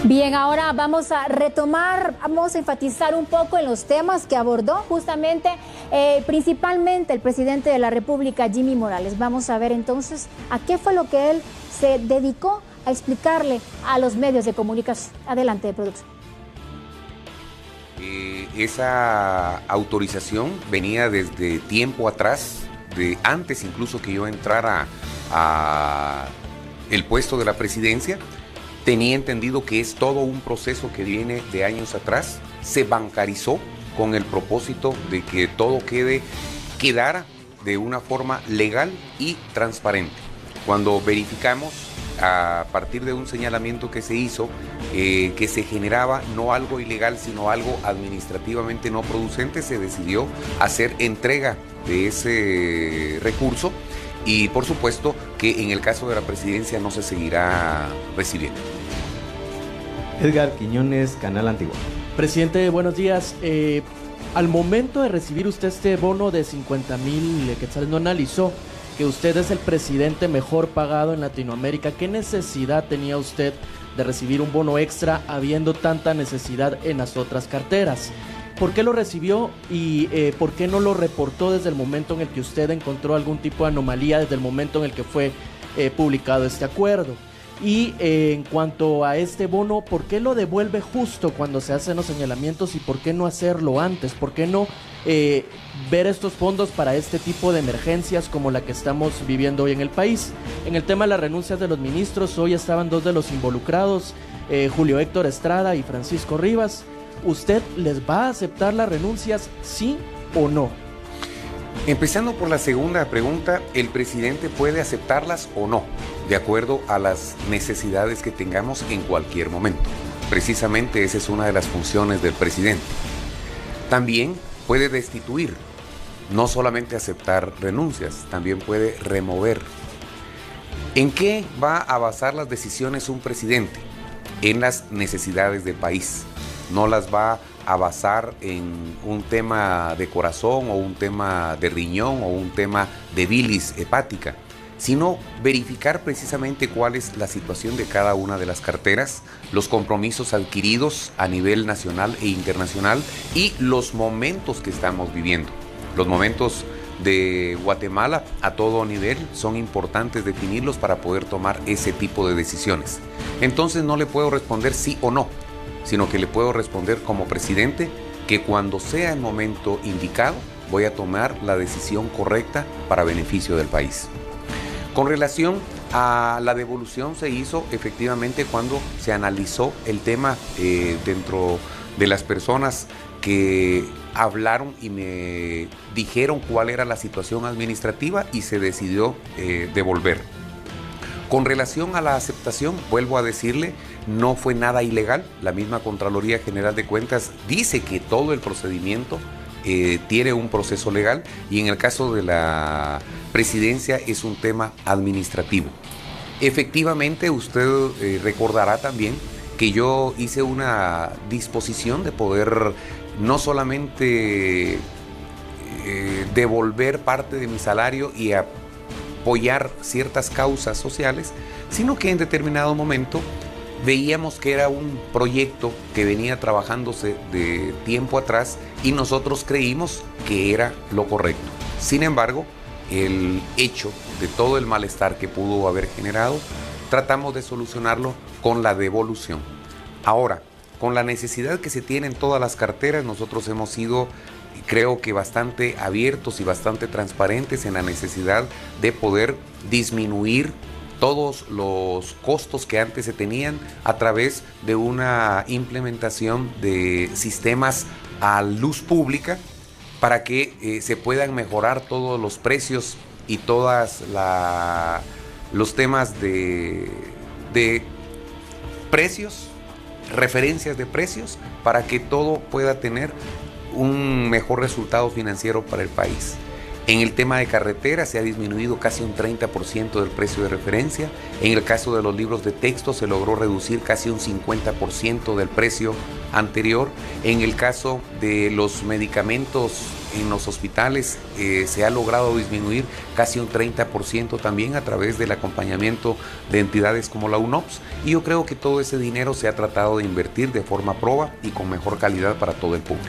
Bien, ahora vamos a retomar, vamos a enfatizar un poco en los temas que abordó justamente, principalmente el presidente de la República, Jimmy Morales. Vamos a ver entonces a qué fue lo que él se dedicó a explicarle a los medios de comunicación. Adelante, producción. Esa autorización venía desde tiempo atrás, de antes incluso que yo entrara a el puesto de la presidencia. Tenía entendido que es todo un proceso que viene de años atrás. Se bancarizó con el propósito de que todo quedara de una forma legal y transparente. Cuando verificamos a partir de un señalamiento que se hizo, que se generaba no algo ilegal, sino algo administrativamente no producente, se decidió hacer entrega de ese recurso y por supuesto que en el caso de la presidencia no se seguirá recibiendo. Edgar Quiñones, Canal Antigua. Presidente, buenos días. Al momento de recibir usted este bono de 50,000 quetzales, ¿no analizó que usted es el presidente mejor pagado en Latinoamérica? ¿Qué necesidad tenía usted de recibir un bono extra habiendo tanta necesidad en las otras carteras? ¿Por qué lo recibió y por qué no lo reportó desde el momento en el que usted encontró algún tipo de anomalía, desde el momento en el que fue publicado este acuerdo? Y en cuanto a este bono, ¿por qué lo devuelve justo cuando se hacen los señalamientos y por qué no hacerlo antes? ¿Por qué no ver estos fondos para este tipo de emergencias como la que estamos viviendo hoy en el país? En el tema de las renuncias de los ministros, hoy estaban dos de los involucrados, Julio Héctor Estrada y Francisco Rivas. ¿Usted les va a aceptar las renuncias, sí o no? Empezando por la segunda pregunta, el presidente puede aceptarlas o no, de acuerdo a las necesidades que tengamos en cualquier momento. Precisamente esa es una de las funciones del presidente. También puede destituir, no solamente aceptar renuncias, también puede remover. ¿En qué va a basar las decisiones un presidente? En las necesidades del país. No las va a basar en un tema de corazón o un tema de riñón o un tema de bilis hepática, sino verificar precisamente cuál es la situación de cada una de las carteras, los compromisos adquiridos a nivel nacional e internacional y los momentos que estamos viviendo. Los momentos de Guatemala a todo nivel son importantes definirlos para poder tomar ese tipo de decisiones. Entonces no le puedo responder sí o no, sino que le puedo responder como presidente que cuando sea el momento indicado voy a tomar la decisión correcta para beneficio del país. Con relación a la devolución, se hizo efectivamente cuando se analizó el tema dentro de las personas que hablaron y me dijeron cuál era la situación administrativa y se decidió devolver. Con relación a la aceptación, vuelvo a decirle, no fue nada ilegal. La misma Contraloría General de Cuentas dice que todo el procedimiento tiene un proceso legal y en el caso de la presidencia es un tema administrativo. Efectivamente, usted recordará también que yo hice una disposición de poder no solamente devolver parte de mi salario y apoyar ciertas causas sociales, sino que en determinado momento veíamos que era un proyecto que venía trabajándose de tiempo atrás y nosotros creímos que era lo correcto. Sin embargo, el hecho de todo el malestar que pudo haber generado, tratamos de solucionarlo con la devolución. Ahora, con la necesidad que se tiene en todas las carteras, nosotros hemos sido, creo que bastante abiertos y bastante transparentes en la necesidad de poder disminuir todos los costos que antes se tenían a través de una implementación de sistemas a luz pública para que se puedan mejorar todos los precios y todos los temas de precios, referencias de precios, para que todo pueda tener un mejor resultado financiero para el país. En el tema de carretera se ha disminuido casi un 30% del precio de referencia. En el caso de los libros de texto se logró reducir casi un 50% del precio anterior. En el caso de los medicamentos en los hospitales se ha logrado disminuir casi un 30% también a través del acompañamiento de entidades como la UNOPS, y yo creo que todo ese dinero se ha tratado de invertir de forma proba y con mejor calidad para todo el público.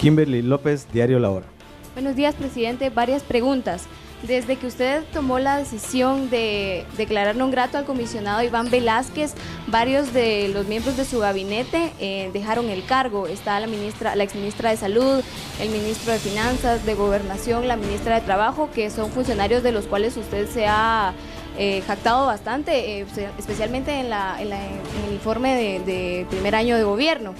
Kimberly López, Diario La Hora. Buenos días, presidente. Varias preguntas. Desde que usted tomó la decisión de declarar non grato al comisionado Iván Velázquez, varios de los miembros de su gabinete dejaron el cargo. Está la exministra de Salud, el ministro de Finanzas, de Gobernación, la ministra de Trabajo, que son funcionarios de los cuales usted se ha jactado bastante, especialmente en el informe de primer año de gobierno.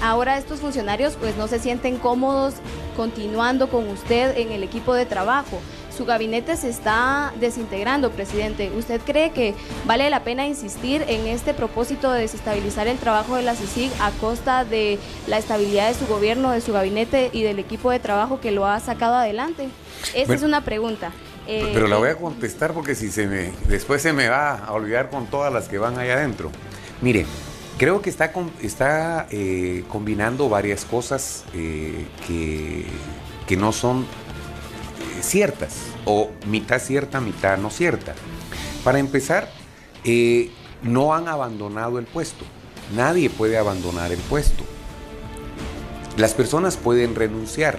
Ahora estos funcionarios pues no se sienten cómodos continuando con usted en el equipo de trabajo. Su gabinete se está desintegrando, presidente. ¿Usted cree que vale la pena insistir en este propósito de desestabilizar el trabajo de la CICIG a costa de la estabilidad de su gobierno, de su gabinete y del equipo de trabajo que lo ha sacado adelante? Esa es una pregunta. Pero la voy a contestar porque después se me va a olvidar con todas las que van allá adentro. Mire, creo que está combinando varias cosas que no son ciertas, o mitad cierta, mitad no cierta. Para empezar, no han abandonado el puesto. Nadie puede abandonar el puesto. Las personas pueden renunciar.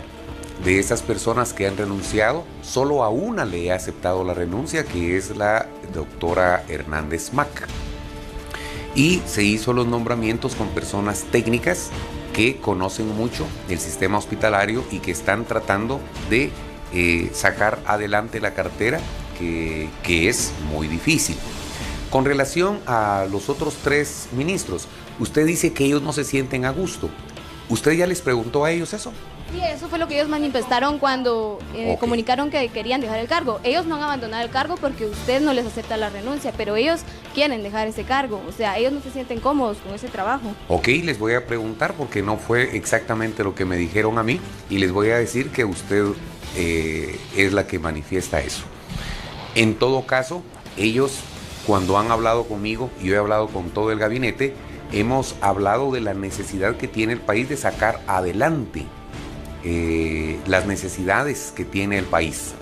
De esas personas que han renunciado, solo a una le he aceptado la renuncia, que es la doctora Hernández Mac. Y se hizo los nombramientos con personas técnicas que conocen mucho el sistema hospitalario y que están tratando de sacar adelante la cartera, que es muy difícil. Con relación a los otros 3 ministros, usted dice que ellos no se sienten a gusto. ¿Usted ya les preguntó a ellos eso? Sí, eso fue lo que ellos manifestaron cuando comunicaron que querían dejar el cargo. Ellos no han abandonado el cargo porque usted no les acepta la renuncia, pero ellos quieren dejar ese cargo. O sea, ellos no se sienten cómodos con ese trabajo. Ok, les voy a preguntar porque no fue exactamente lo que me dijeron a mí, y les voy a decir que usted es la que manifiesta eso. En todo caso, ellos, cuando han hablado conmigo, y yo he hablado con todo el gabinete, hemos hablado de la necesidad que tiene el país de sacar adelante las necesidades que tiene el país.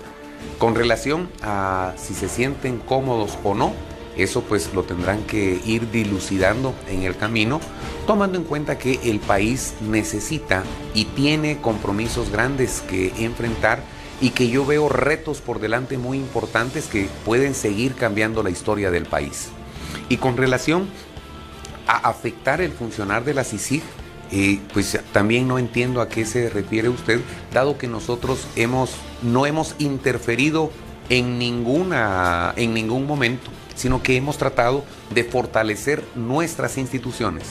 Con relación a si se sienten cómodos o no, eso pues lo tendrán que ir dilucidando en el camino, tomando en cuenta que el país necesita y tiene compromisos grandes que enfrentar, y que yo veo retos por delante muy importantes que pueden seguir cambiando la historia del país. Y con relación a afectar el funcionar de la CICIG, pues también no entiendo a qué se refiere usted, dado que nosotros no hemos interferido en ningún momento, sino que hemos tratado de fortalecer nuestras instituciones.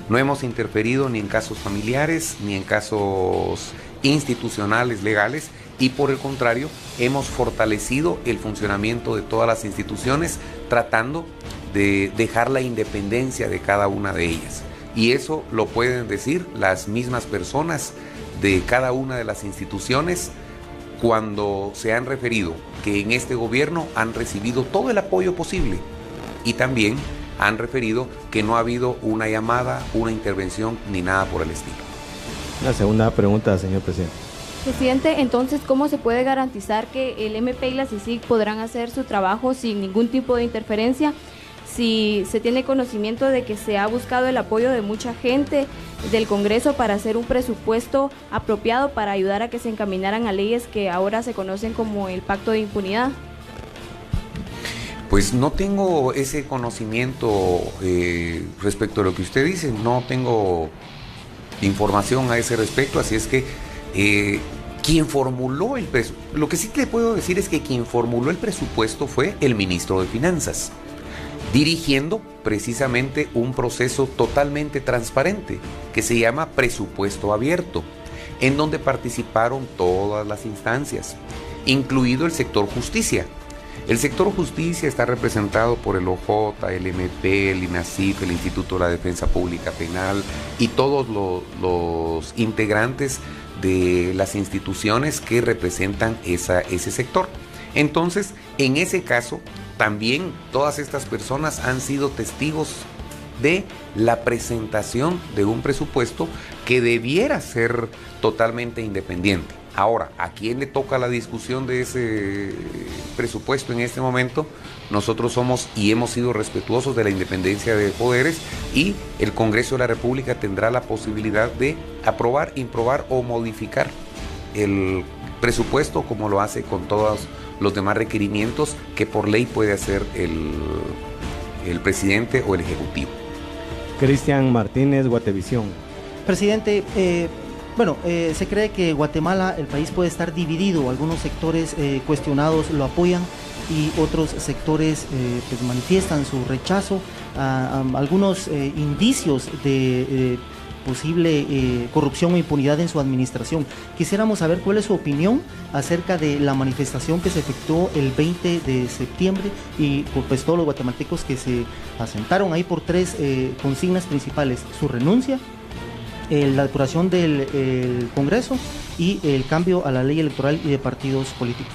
No hemos interferido ni en casos familiares, ni en casos institucionales, legales, y por el contrario, hemos fortalecido el funcionamiento de todas las instituciones, tratando de dejar la independencia de cada una de ellas. Y eso lo pueden decir las mismas personas de cada una de las instituciones cuando se han referido que en este gobierno han recibido todo el apoyo posible, y también han referido que no ha habido una llamada, una intervención ni nada por el estilo. La segunda pregunta, señor presidente. Presidente, entonces, ¿cómo se puede garantizar que el MP y la CICIG podrán hacer su trabajo sin ningún tipo de interferencia? Si se tiene conocimiento de que se ha buscado el apoyo de mucha gente del Congreso para hacer un presupuesto apropiado para ayudar a que se encaminaran a leyes que ahora se conocen como el Pacto de Impunidad. Pues no tengo ese conocimiento respecto a lo que usted dice, no tengo información a ese respecto, así es que quien formuló el presupuesto, lo que sí le puedo decir es que quien formuló el presupuesto fue el ministro de Finanzas, dirigiendo precisamente un proceso totalmente transparente que se llama presupuesto abierto, en donde participaron todas las instancias, incluido el sector justicia. El sector justicia está representado por el OJ, el MP, el INASIF, el Instituto de la Defensa Pública Penal y todos los integrantes de las instituciones que representan ese sector. Entonces, en ese caso, también todas estas personas han sido testigos de la presentación de un presupuesto que debiera ser totalmente independiente. Ahora, ¿a quién le toca la discusión de ese presupuesto en este momento? Nosotros somos y hemos sido respetuosos de la independencia de poderes, y el Congreso de la República tendrá la posibilidad de aprobar, improbar o modificar el presupuesto, como lo hace con todos los demás requerimientos que por ley puede hacer el presidente o el Ejecutivo. Cristian Martínez, Guatevisión. Presidente, se cree que Guatemala, el país puede estar dividido. Algunos sectores cuestionados lo apoyan y otros sectores pues manifiestan su rechazo a algunos indicios de posible corrupción o impunidad en su administración. Quisiéramos saber cuál es su opinión acerca de la manifestación que se efectuó el 20 de septiembre y pues todos los guatemaltecos que se asentaron ahí por 3 consignas principales: su renuncia, la depuración del Congreso y el cambio a la ley electoral y de partidos políticos.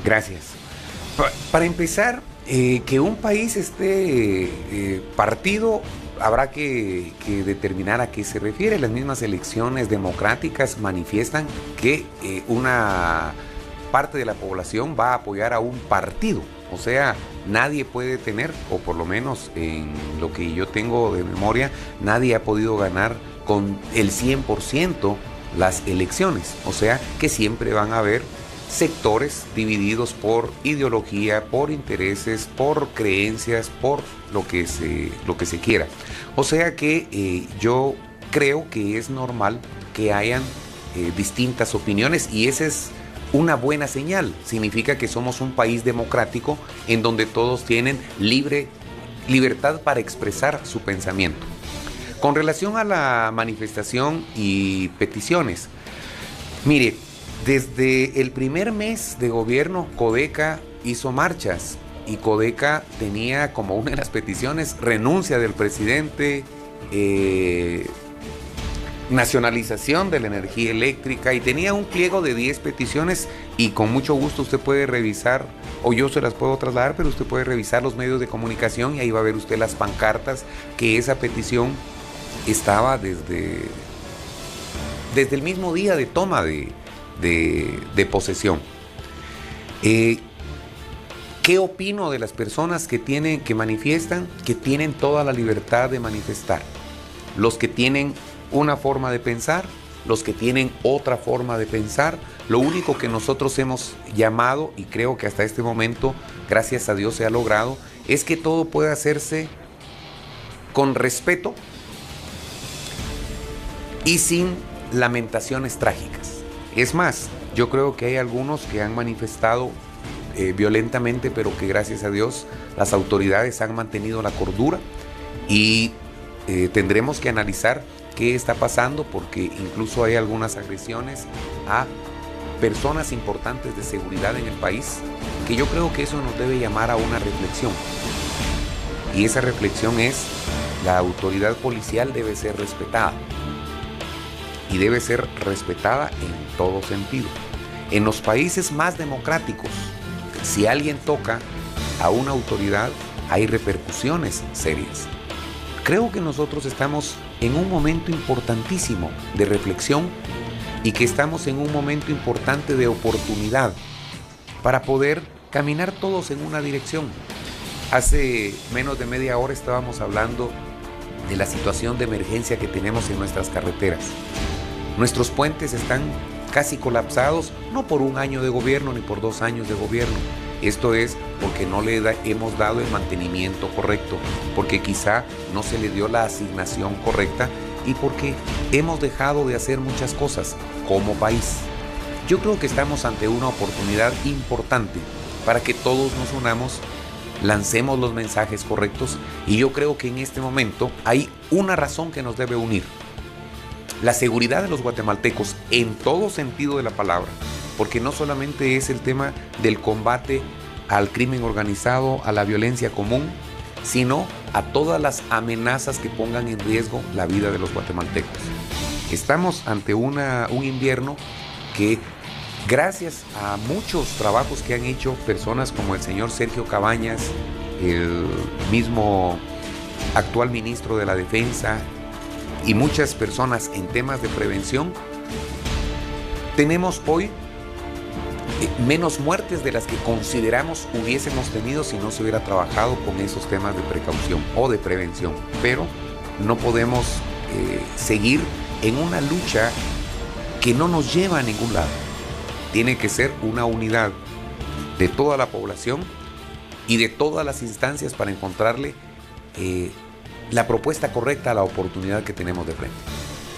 Gracias. Para empezar, que un país esté partido, habrá que determinar a qué se refiere. Las mismas elecciones democráticas manifiestan que una parte de la población va a apoyar a un partido. O sea, nadie puede tener, o por lo menos en lo que yo tengo de memoria, nadie ha podido ganar con el 100% las elecciones. O sea, que siempre van a haber sectores divididos por ideología, por intereses, por creencias, por lo que se quiera. O sea que yo creo que es normal que hayan distintas opiniones, y esa es una buena señal. Significa que somos un país democrático en donde todos tienen libertad para expresar su pensamiento. Con relación a la manifestación y peticiones, mire, desde el primer mes de gobierno, Codeca hizo marchas, y Codeca tenía como una de las peticiones renuncia del presidente, nacionalización de la energía eléctrica, y tenía un pliego de 10 peticiones, y con mucho gusto usted puede revisar, o yo se las puedo trasladar, pero usted puede revisar los medios de comunicación y ahí va a ver usted las pancartas que esa petición estaba desde el mismo día de toma de posesión. ¿Qué opino de las personas que manifiestan? Que tienen toda la libertad de manifestar. Los que tienen una forma de pensar, los que tienen otra forma de pensar. Lo único que nosotros hemos llamado, y creo que hasta este momento, gracias a Dios se ha logrado, es que todo pueda hacerse con respeto y sin lamentaciones trágicas. Es más, yo creo que hay algunos que han manifestado violentamente, pero que gracias a Dios las autoridades han mantenido la cordura, y tendremos que analizar qué está pasando, porque incluso hay algunas agresiones a personas importantes de seguridad en el país, que yo creo que eso nos debe llamar a una reflexión. Y esa reflexión es: la autoridad policial debe ser respetada. Y debe ser respetada en todo sentido. En los países más democráticos, si alguien toca a una autoridad, hay repercusiones serias. Creo que nosotros estamos en un momento importantísimo de reflexión, y que estamos en un momento importante de oportunidad para poder caminar todos en una dirección. Hace menos de media hora estábamos hablando de la situación de emergencia que tenemos en nuestras carreteras. Nuestros puentes están casi colapsados, no por un año de gobierno ni por 2 años de gobierno. Esto es porque no le hemos dado el mantenimiento correcto, porque quizá no se le dio la asignación correcta, y porque hemos dejado de hacer muchas cosas como país. Yo creo que estamos ante una oportunidad importante para que todos nos unamos, lancemos los mensajes correctos, y yo creo que en este momento hay una razón que nos debe unir: la seguridad de los guatemaltecos en todo sentido de la palabra, porque no solamente es el tema del combate al crimen organizado, a la violencia común, sino a todas las amenazas que pongan en riesgo la vida de los guatemaltecos. Estamos ante un invierno que, gracias a muchos trabajos que han hecho personas como el señor Sergio Cabañas, el mismo actual ministro de la Defensa, y muchas personas en temas de prevención, Tenemos hoy menos muertes de las que consideramos hubiésemos tenido si no se hubiera trabajado con esos temas de precaución o de prevención. Pero no podemos seguir en una lucha que no nos lleva a ningún lado. Tiene que ser una unidad de toda la población y de todas las instancias para encontrarle la propuesta correcta a la oportunidad que tenemos de frente.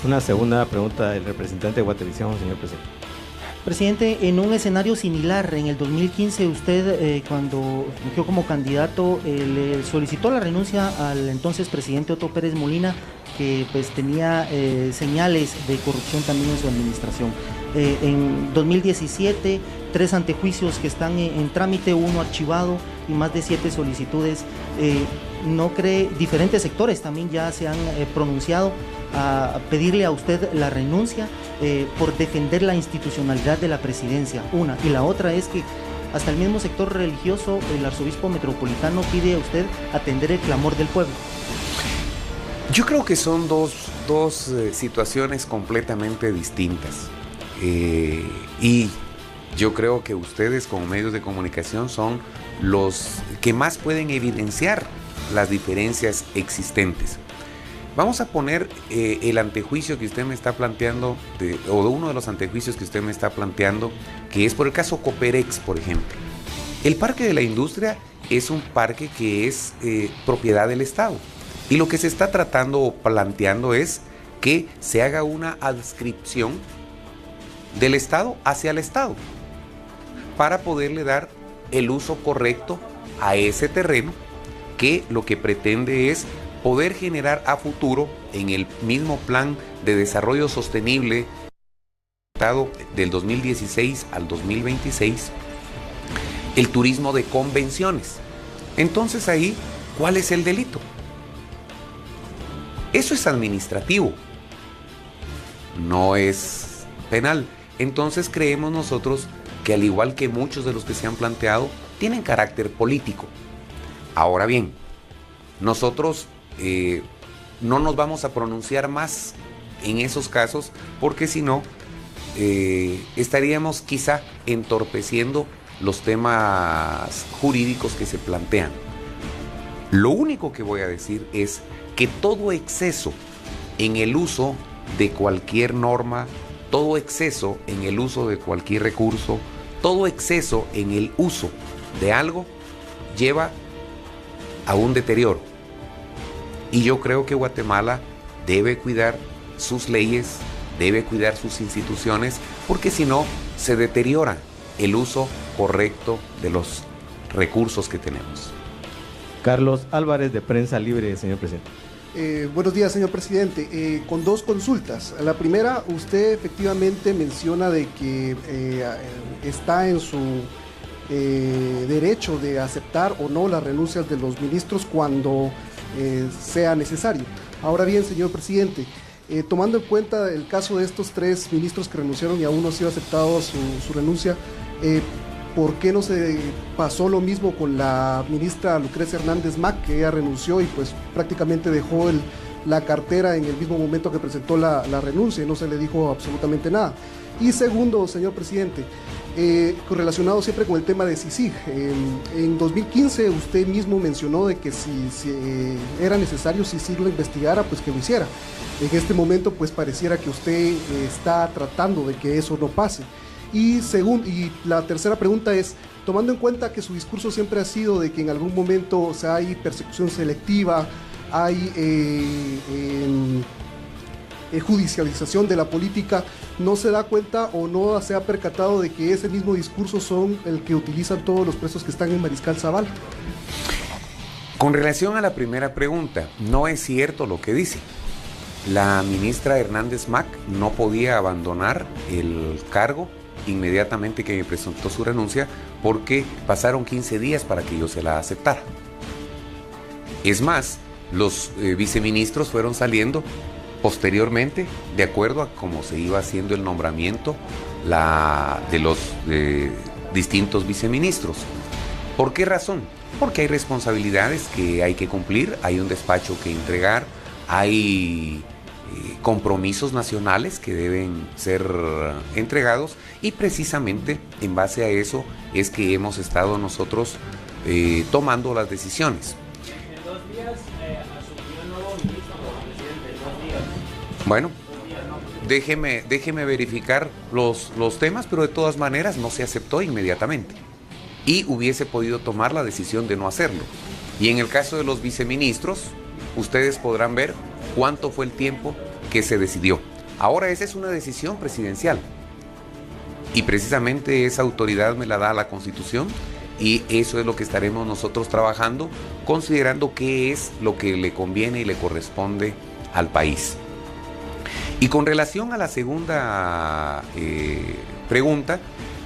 Una segunda pregunta del representante de Guatevisión, señor presidente. Presidente, en un escenario similar, en el 2015 usted cuando fungió como candidato le solicitó la renuncia al entonces presidente Otto Pérez Molina, que pues tenía señales de corrupción también en su administración. En 2017, 3 antejuicios que están en trámite, 1 archivado y más de 7 solicitudes. ¿No cree? Diferentes sectores también ya se han pronunciado a pedirle a usted la renuncia por defender la institucionalidad de la presidencia, una. Y la otra es que hasta el mismo sector religioso, el arzobispo metropolitano, pide a usted atender el clamor del pueblo. Yo creo que son dos situaciones completamente distintas. Y yo creo que ustedes como medios de comunicación son los que más pueden evidenciar las diferencias existentes. Vamos a poner el antejuicio que usted me está planteando, o uno de los antejuicios que usted me está planteando, que es por el caso Coperex, por ejemplo. El Parque de la Industria es un parque que es propiedad del Estado. Y lo que se está tratando o planteando es que se haga una adscripción del Estado hacia el Estado para poderle dar el uso correcto a ese terreno, que lo que pretende es poder generar a futuro, en el mismo plan de desarrollo sostenible del 2016 al 2026, el turismo de convenciones. Entonces ahí, ¿cuál es el delito? Eso es administrativo, no es penal. Entonces creemos nosotros que, al igual que muchos de los que se han planteado, tienen carácter político. Ahora bien, nosotros no nos vamos a pronunciar más en esos casos, porque si no, estaríamos quizá entorpeciendo los temas jurídicos que se plantean. Lo único que voy a decir es que todo exceso en el uso de cualquier norma, todo exceso en el uso de cualquier recurso, todo exceso en el uso de algo lleva a un deterioro. Y yo creo que Guatemala debe cuidar sus leyes, debe cuidar sus instituciones, porque si no, se deteriora el uso correcto de los recursos que tenemos. Carlos Álvarez, de Prensa Libre, señor presidente. Buenos días, señor presidente. Con 2 consultas. La primera, usted efectivamente menciona de que está en su derecho de aceptar o no las renuncias de los ministros cuando sea necesario. Ahora bien, señor presidente, tomando en cuenta el caso de estos 3 ministros que renunciaron y aún no ha sido aceptado su renuncia, ¿por qué no se pasó lo mismo con la ministra Lucrecia Hernández Mac, que ella renunció y pues prácticamente dejó la cartera en el mismo momento que presentó la renuncia y no se le dijo absolutamente nada? Y segundo, señor presidente, relacionado siempre con el tema de CICIG, en 2015 usted mismo mencionó de que si era necesario CICIG lo investigara, pues que lo hiciera. En este momento pues pareciera que usted está tratando de que eso no pase. Y la tercera pregunta es, tomando en cuenta que su discurso siempre ha sido de que en algún momento hay persecución selectiva, hay judicialización de la política, ¿no se da cuenta o no se ha percatado de que ese mismo discurso son el que utilizan todos los presos que están en Mariscal Zavala? Con relación a la primera pregunta, no es cierto lo que dice. La ministra Hernández Mac no podía abandonar el cargo inmediatamente que me presentó su renuncia, porque pasaron 15 días para que yo se la aceptara. Es más, los viceministros fueron saliendo posteriormente, de acuerdo a cómo se iba haciendo el nombramiento de los distintos viceministros. ¿Por qué razón? Porque hay responsabilidades que hay que cumplir, hay un despacho que entregar, hay compromisos nacionales que deben ser entregados, y precisamente en base a eso es que hemos estado nosotros tomando las decisiones. En 2 días asumió el nuevo ministro, presidente, en 2 días. Bueno, déjeme verificar los temas, pero de todas maneras no se aceptó inmediatamente y hubiese podido tomar la decisión de no hacerlo. Y en el caso de los viceministros, ustedes podrán ver cuánto fue el tiempo que se decidió. Ahora esa es una decisión presidencial y precisamente esa autoridad me la da la Constitución, y eso es lo que estaremos nosotros trabajando, considerando qué es lo que le conviene y le corresponde al país. Y con relación a la segunda pregunta,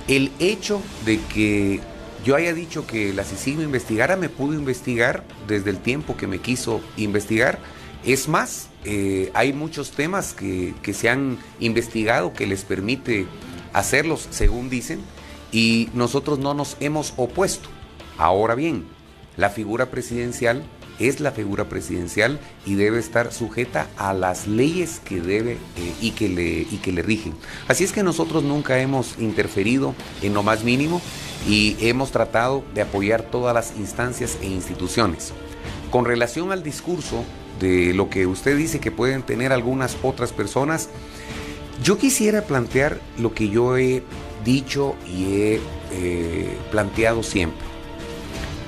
el hecho de que yo haya dicho que la CICIG me investigara, me pudo investigar desde el tiempo que me quiso investigar. Es más, hay muchos temas que se han investigado que les permite hacerlos, según dicen, y nosotros no nos hemos opuesto. Ahora bien, la figura presidencial es la figura presidencial y debe estar sujeta a las leyes que debe y que le rigen. Así es que nosotros nunca hemos interferido en lo más mínimo y hemos tratado de apoyar todas las instancias e instituciones. Con relación al discurso de lo que usted dice que pueden tener algunas otras personas, yo quisiera plantear lo que yo he dicho y he planteado siempre.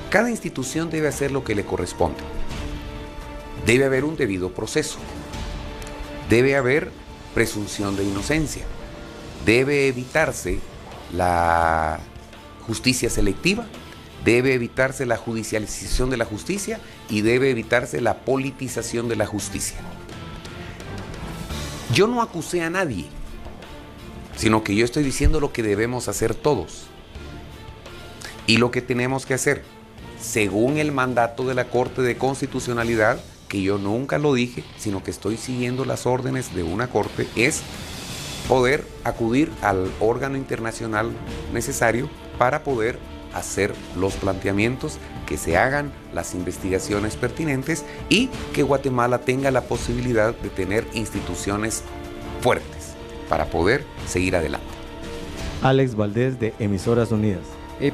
Cada institución debe hacer lo que le corresponde. Debe haber un debido proceso. Debe haber presunción de inocencia. Debe evitarse la justicia selectiva. Debe evitarse la judicialización de la justicia y debe evitarse la politización de la justicia. Yo no acusé a nadie, sino que yo estoy diciendo lo que debemos hacer todos y lo que tenemos que hacer según el mandato de la Corte de Constitucionalidad, que yo nunca lo dije, sino que estoy siguiendo las órdenes de una corte, es poder acudir al órgano internacional necesario para poder hacer los planteamientos, que se hagan las investigaciones pertinentes y que Guatemala tenga la posibilidad de tener instituciones fuertes para poder seguir adelante. Alex Valdés, de Emisoras Unidas.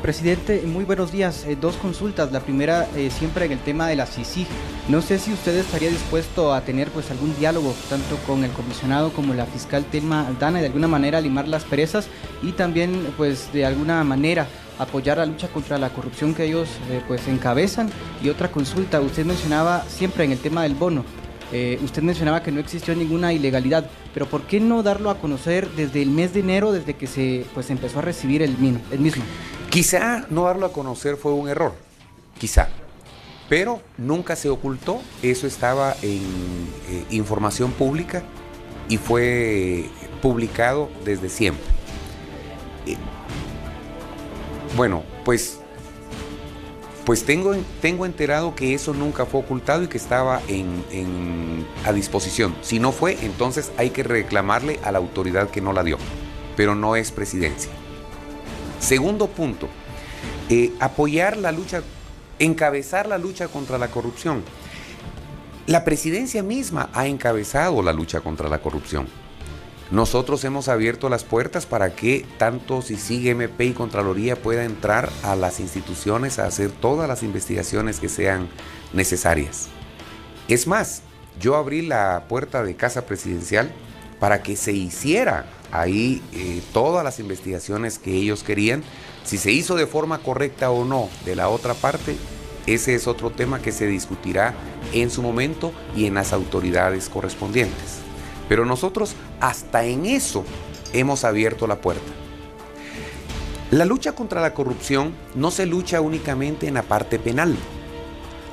Presidente, muy buenos días. 2 consultas. La primera, siempre en el tema de la CICIG. No sé si usted estaría dispuesto a tener pues algún diálogo tanto con el comisionado como la fiscal Telma Aldana, y de alguna manera limar las perezas y también pues de alguna manera apoyar la lucha contra la corrupción que ellos pues encabezan. Y otra consulta, usted mencionaba siempre en el tema del bono, usted mencionaba que no existió ninguna ilegalidad, pero ¿por qué no darlo a conocer desde el mes de enero, desde que se pues empezó a recibir el mismo? Quizá no darlo a conocer fue un error, quizá, pero nunca se ocultó, eso estaba en información pública y fue publicado desde siempre. Bueno, pues tengo enterado que eso nunca fue ocultado y que estaba a disposición. Si no fue, entonces hay que reclamarle a la autoridad que no la dio, pero no es presidencia. Segundo punto, apoyar la lucha, encabezar la lucha contra la corrupción. La presidencia misma ha encabezado la lucha contra la corrupción. Nosotros hemos abierto las puertas para que tanto CICIG, MP y Contraloría pueda entrar a las instituciones a hacer todas las investigaciones que sean necesarias. Es más, yo abrí la puerta de Casa Presidencial para que se hiciera ahí todas las investigaciones que ellos querían. Si se hizo de forma correcta o no de la otra parte, ese es otro tema que se discutirá en su momento y en las autoridades correspondientes. Pero nosotros hasta en eso hemos abierto la puerta. La lucha contra la corrupción no se lucha únicamente en la parte penal.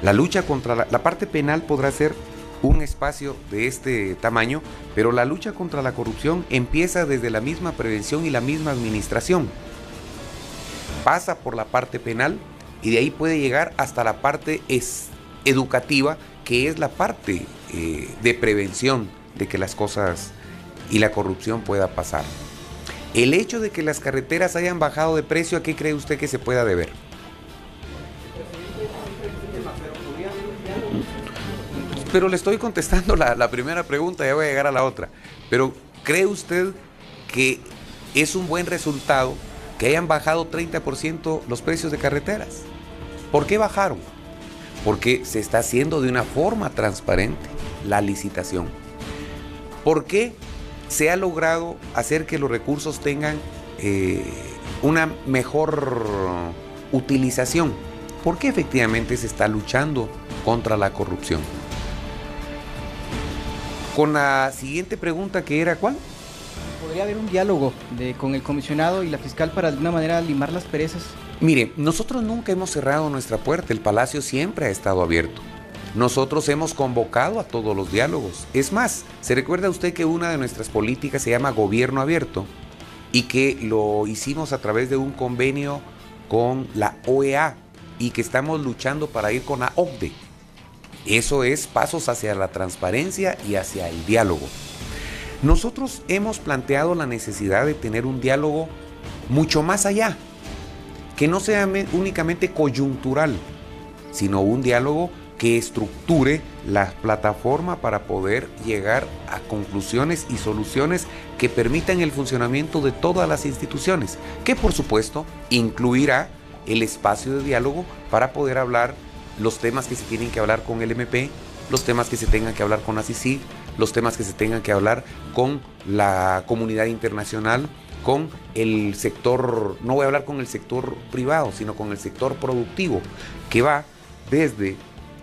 La lucha contra la parte penal podrá ser un espacio de este tamaño, pero la lucha contra la corrupción empieza desde la misma prevención y la misma administración. Pasa por la parte penal y de ahí puede llegar hasta la parte educativa, que es la parte de prevención de que las cosas y la corrupción pueda pasar. El hecho de que las carreteras hayan bajado de precio, ¿a qué cree usted que se pueda deber? Pero le estoy contestando la primera pregunta, ya voy a llegar a la otra. Pero ¿cree usted que es un buen resultado que hayan bajado 30% los precios de carreteras? ¿Por qué bajaron? Porque se está haciendo de una forma transparente la licitación. ¿Por qué se ha logrado hacer que los recursos tengan una mejor utilización? Porque efectivamente se está luchando contra la corrupción. Con la siguiente pregunta, que era ¿cuál? ¿Podría haber un diálogo con el comisionado y la fiscal para de alguna manera limar las perezas? Mire, nosotros nunca hemos cerrado nuestra puerta, el Palacio siempre ha estado abierto. Nosotros hemos convocado a todos los diálogos. Es más, ¿se recuerda usted que una de nuestras políticas se llama Gobierno Abierto? Y que lo hicimos a través de un convenio con la OEA y que estamos luchando para ir con la OCDE. Eso es pasos hacia la transparencia y hacia el diálogo. Nosotros hemos planteado la necesidad de tener un diálogo mucho más allá, que no sea únicamente coyuntural, sino un diálogo que estructure la plataforma para poder llegar a conclusiones y soluciones que permitan el funcionamiento de todas las instituciones, que por supuesto incluirá el espacio de diálogo para poder hablar los temas que se tienen que hablar con el MP, los temas que se tengan que hablar con la CICIG, los temas que se tengan que hablar con la comunidad internacional, con el sector, no voy a hablar con el sector privado, sino con el sector productivo, que va desde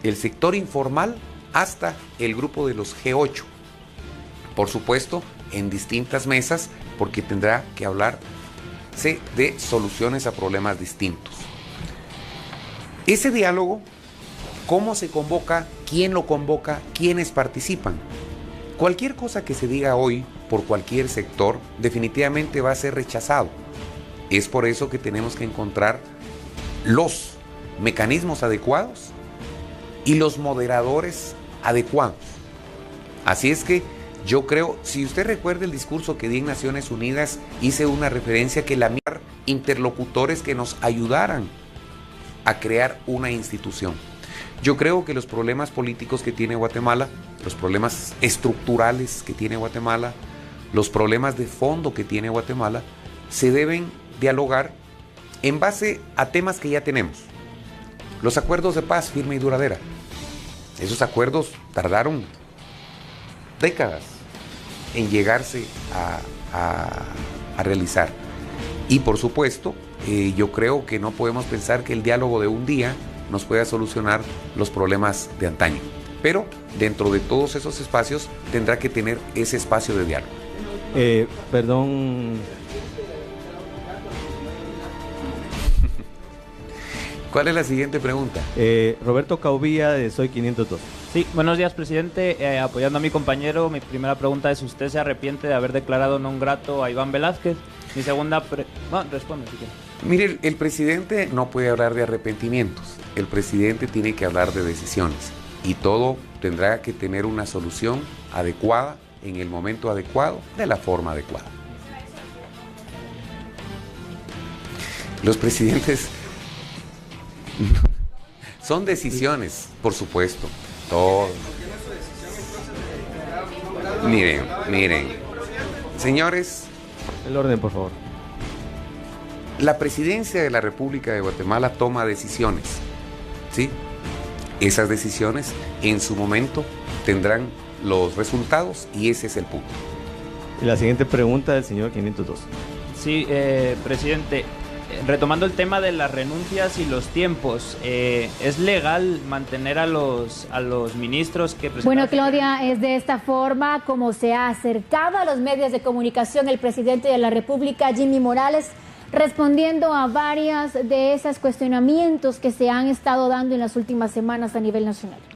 el sector informal hasta el grupo de los G8. Por supuesto, en distintas mesas, porque tendrá que hablarse de soluciones a problemas distintos. Ese diálogo, ¿cómo se convoca? ¿Quién lo convoca? ¿Quiénes participan? Cualquier cosa que se diga hoy por cualquier sector definitivamente va a ser rechazado. Es por eso que tenemos que encontrar los mecanismos adecuados y los moderadores adecuados. Así es que yo creo, si usted recuerda el discurso que di en Naciones Unidas, hice una referencia que la interlocutores que nos ayudaran a crear una institución. Yo creo que los problemas políticos que tiene Guatemala, los problemas estructurales que tiene Guatemala, los problemas de fondo que tiene Guatemala, se deben dialogar en base a temas que ya tenemos. Los acuerdos de paz firme y duradera. Esos acuerdos tardaron décadas en llegarse a realizar. Y por supuesto, yo creo que no podemos pensar que el diálogo de un día nos pueda solucionar los problemas de antaño. Pero dentro de todos esos espacios tendrá que tener ese espacio de diálogo. Perdón. ¿Cuál es la siguiente pregunta? Roberto Caubilla, de Soy 502. Sí, buenos días, presidente. Apoyando a mi compañero, mi primera pregunta es: ¿usted se arrepiente de haber declarado non grato a Iván Velázquez? Mi segunda... responde si quiere. Mire, el presidente no puede hablar de arrepentimientos. El presidente tiene que hablar de decisiones. Y todo tendrá que tener una solución adecuada, en el momento adecuado, de la forma adecuada. Los presidentes... son decisiones, por supuesto. Todo. Miren. Señores... El orden, por favor. La presidencia de la República de Guatemala toma decisiones, ¿sí? Esas decisiones en su momento tendrán los resultados y ese es el punto. Y la siguiente pregunta del señor 502. Sí, presidente, retomando el tema de las renuncias y los tiempos, ¿es legal mantener a los ministros que presentan? Bueno, Claudia, es de esta forma como se ha acercado a los medios de comunicación el presidente de la República, Jimmy Morales, respondiendo a varias de esos cuestionamientos que se han estado dando en las últimas semanas a nivel nacional.